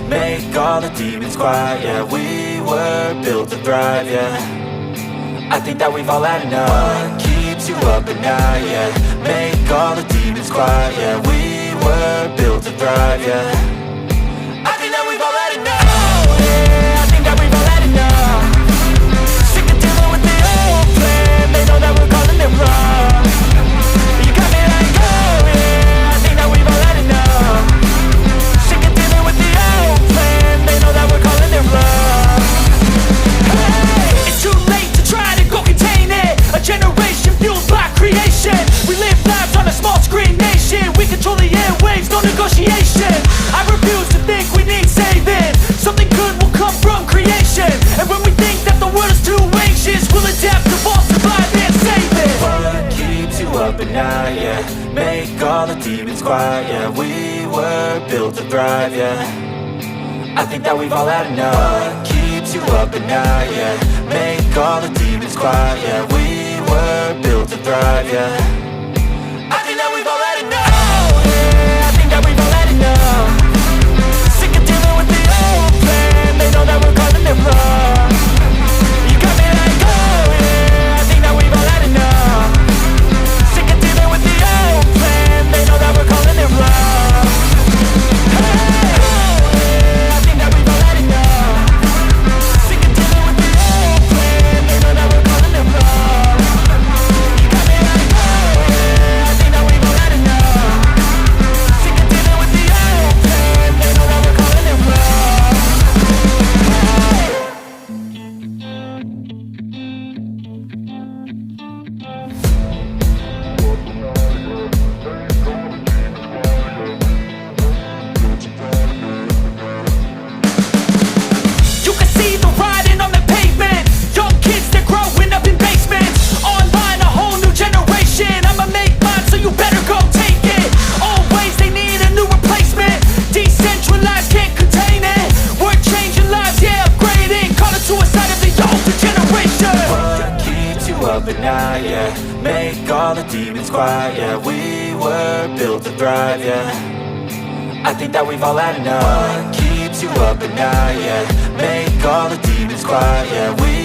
make all the demons quiet. Yeah, we were built to thrive, yeah. I think that we've all had enough. What keeps you up at night, yeah. Make all the demons quiet, yeah. We were built to thrive, yeah. I think that we've all had enough. Yeah, I think that we've all had enough. Sick of dealing with the old plan. They know that we're calling it wrong. You got me like, oh yeah, I think that we've all had enough. Sick of dealing with the old plan. They know that we're calling it wrong. Hey, it's too late to try to go contain it. A generation fueled by creation. We live lives on a small screen nation. We control the airwaves, no negotiation. I refuse to think we need saving. Something good will come from creation. And when we think that the world is too anxious, we'll adapt, evolve, survive and save it. What keeps you up at night, yeah. Make all the demons quiet, yeah. We were built to thrive, yeah. I think that we've all had enough. What keeps you up at night, yeah. Make all the demons quiet, yeah. We were built to thrive, yeah. I think that we've all had enough. Yeah, I think that we've all had enough. Sick of dealing with the old plan. They know that we're calling it wrong. You got me like, oh yeah, I think that we've all had enough. Sick of dealing with the old plan. They know that we're calling it wrong. Hey, oh yeah, I think that we've all had enough. Sick of dealing with the old plan. They know that we're calling it wrong. You got me like, oh yeah, I think that we've all had enough. Sick of dealing with the old plan. They know that we're calling it wrong. You can see the writing on the pavement. Young kids, they're growing up in basements. Online, a whole new generation. I'ma make mine, so you better go take it. Always, they need a new replacement. Decentralized, can't contain it. We're changing lives, yeah, upgrading. Call it suicide of the older generation. What keeps you up at night, yeah. Make all the demons quiet, yeah. We were built to thrive, yeah. I think that we've all had enough. What keeps you up at night, yeah. Make all the demons quiet, yeah. We